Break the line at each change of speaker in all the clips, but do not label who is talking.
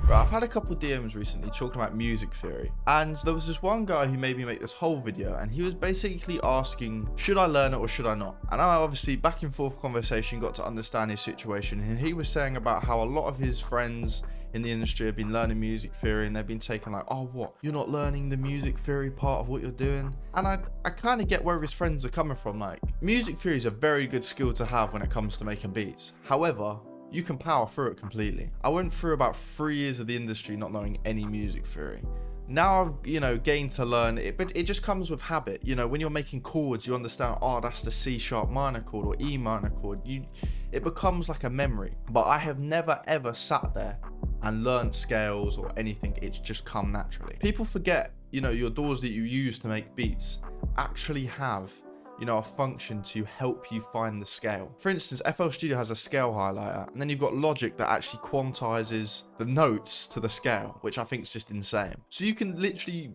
Right, I've had a couple DMs recently talking about music theory, and there was this one guy who made me make this whole video, and he was basically asking, should I learn it or should I not? And I obviously back and forth conversation got to understand his situation, and he was saying about how a lot of his friends in the industry have been learning music theory, and they've been taken like, oh, what, you're not learning the music theory part of what you're doing? And I kind of get where his friends are coming from. Like, music theory is a very good skill to have when it comes to making beats. However, you can power through it completely. I went through about 3 years of the industry not knowing any music theory. Now I've, gained to learn it, but it just comes with habit. When you're making chords, you understand, oh, that's the C sharp minor chord or E minor chord. It becomes like a memory. But I have never ever sat there and learned scales or anything. It's just come naturally. People forget, your DAWs that you use to make beats actually have a function to help you find the scale. For instance, FL Studio has a scale highlighter, and then you've got Logic that actually quantizes the notes to the scale, which I think is just insane. So you can literally,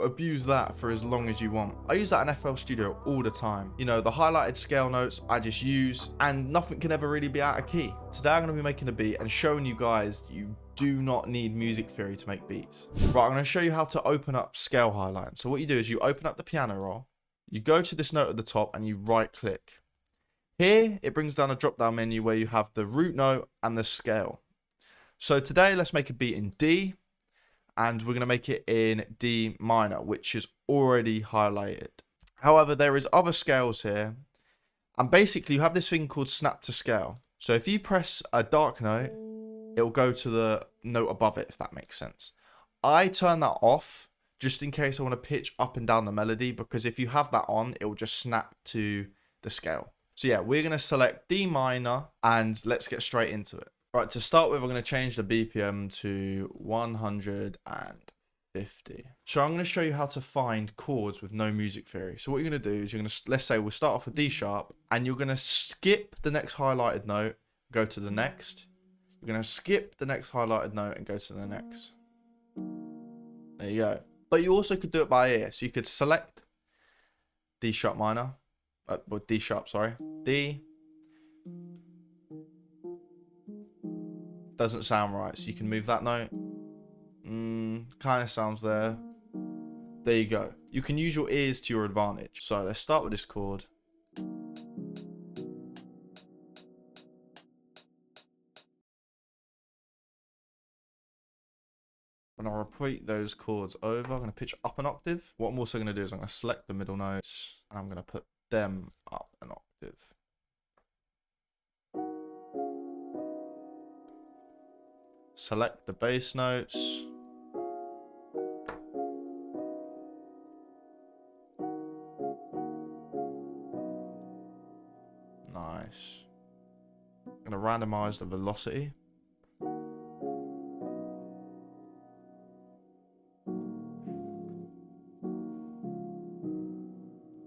abuse that for as long as you want. I use that in FL Studio all the time. The highlighted scale notes I just use, and nothing can ever really be out of key. Today I'm going to be making a beat and showing you guys you do not need music theory to make beats. Right, I'm going to show you how to open up scale highlight. So what you do is you open up the piano roll, you go to this note at the top and you right click. Here, it brings down a drop down menu where you have the root note and the scale. So today, let's make a beat in D, and we're going to make it in D minor, which is already highlighted. However, there is other scales here, and basically you have this thing called snap to scale. So if you press a dark note, it'll go to the note above it, if that makes sense. I turn that off just in case I want to pitch up and down the melody, because if you have that on, it will just snap to the scale. So yeah, we're going to select D minor and let's get straight into it. Right, to start with, we're going to change the BPM to 150. So I'm going to show you how to find chords with no music theory. So what you're going to do is let's say we'll start off with D sharp, and you're going to skip the next highlighted note, go to the next. You're going to skip the next highlighted note and go to the next. There you go. But you also could do it by ear. So you could select D sharp minor, D sharp, sorry. D. Doesn't sound right. So you can move that note. Kind of sounds there. There you go. You can use your ears to your advantage. So let's start with this chord. I'm going to repeat those chords over. I'm going to pitch up an octave. What I'm also going to do is I'm going to select the middle notes, and I'm going to put them up an octave. Select the bass notes. Nice. I'm going to randomize the velocity.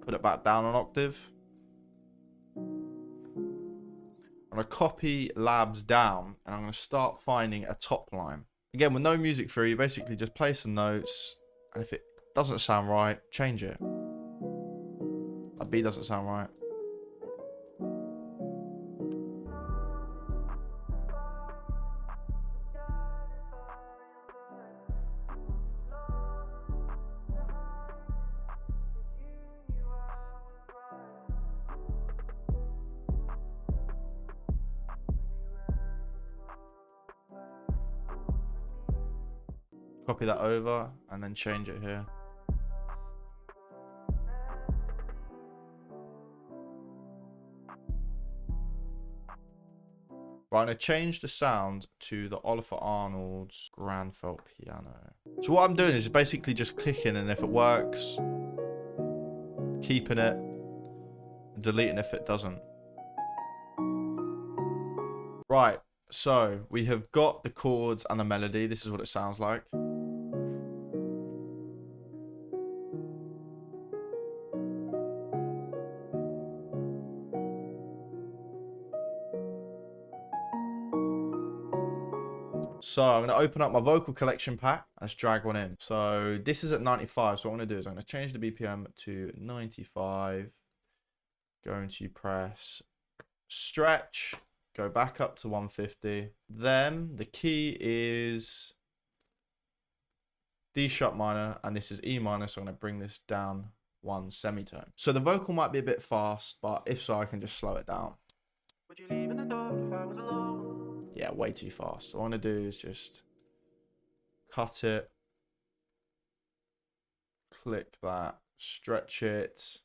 Put it back down an octave. I'm going to copy labs down, and I'm going to start finding a top line. Again, with no music theory, you basically just play some notes, and if it doesn't sound right, change it. That beat doesn't sound right. Copy that over and then change it here. Right, I'm going to change the sound to the Oliver Arnold's Grand Felt piano. So what I'm doing is basically just clicking, and if it works, keeping it, and deleting if it doesn't. Right, so we have got the chords and the melody. This is what it sounds like. So I'm going to open up my vocal collection pack. Let's drag one in. So this is at 95. So what I'm going to do is I'm going to change the BPM to 95. Going to press stretch. Go back up to 150. Then the key is D sharp minor, and this is E minor, so I'm going to bring this down 1 semitone. So the vocal might be a bit fast, but if so, I can just slow it down. Would you leave in the dark if I was alone? Yeah, way too fast. All I want to do is just cut it, click that, stretch it,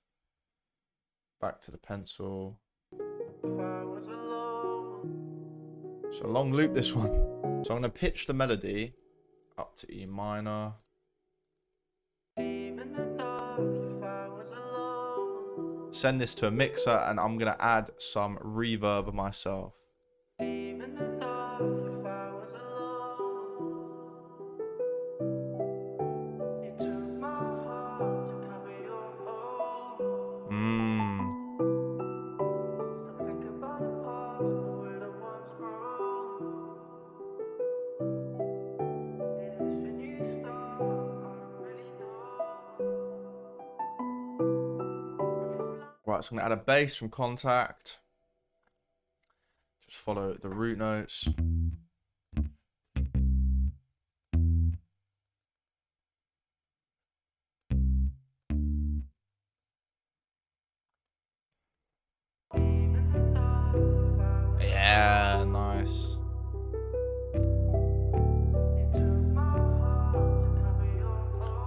back to the pencil. So long loop this one. So I'm going to pitch the melody up to E minor. Send this to a mixer, and I'm going to add some reverb myself. Right, so I'm going to add a bass from Contact. Just follow the root notes. Yeah, nice.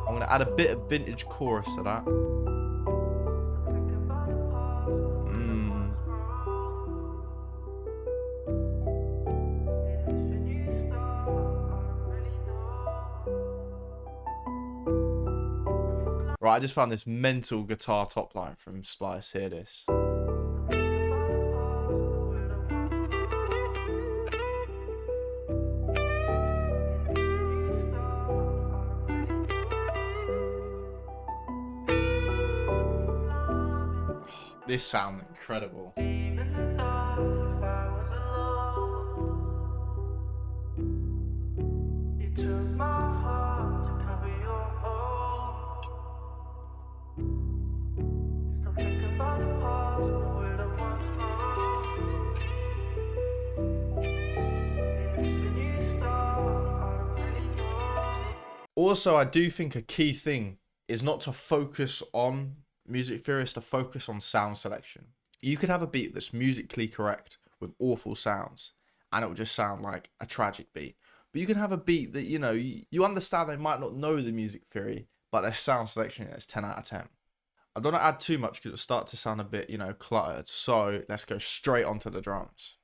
I'm going to add a bit of vintage chorus to that. Right, I just found this mental guitar top line from Splice. Hear this. This sounds incredible. Also, I do think a key thing is not to focus on music theory, it's to focus on sound selection. You could have a beat that's musically correct with awful sounds, and it will just sound like a tragic beat. But you can have a beat that, you know, you understand they might not know the music theory, but their sound selection is 10 out of 10. I don't want to add too much because it'll start to sound a bit, you know, cluttered. So let's go straight onto the drums.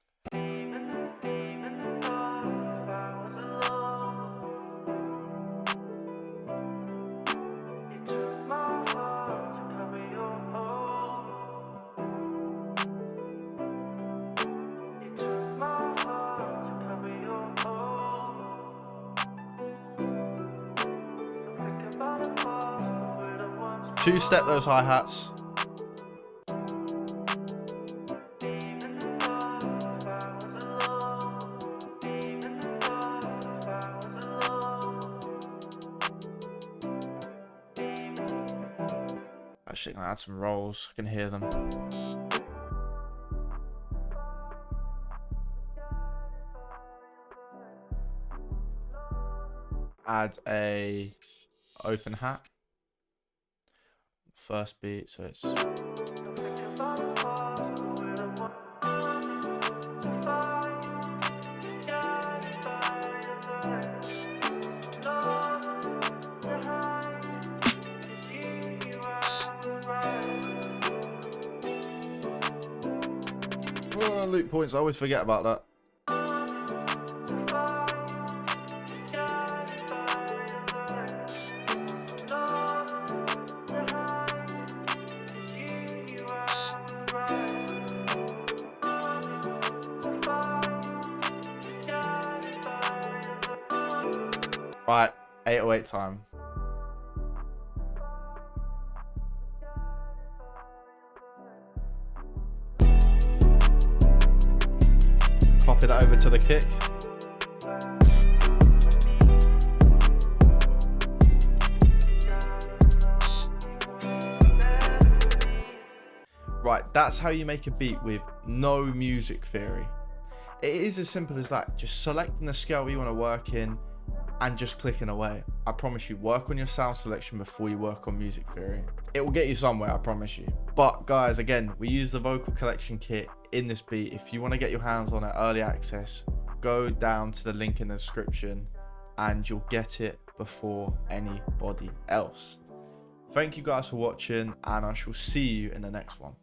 Two-step those hi-hats. Actually, I'm gonna add some rolls. I can hear them. Add a open hat. First beat, so it's loop points. I always forget about that. Right, 808 time. Copy that over to the kick. Right, that's how you make a beat with no music theory. It is as simple as that, just selecting the scale you want to work in and just clicking away. I promise you, work on your sound selection before you work on music theory. It will get you somewhere, I promise you. But guys, again, we use the vocal collection kit in this beat. If you want to get your hands on it, early access, go down to the link in the description and you'll get it before anybody else. Thank you guys for watching, and I shall see you in the next one.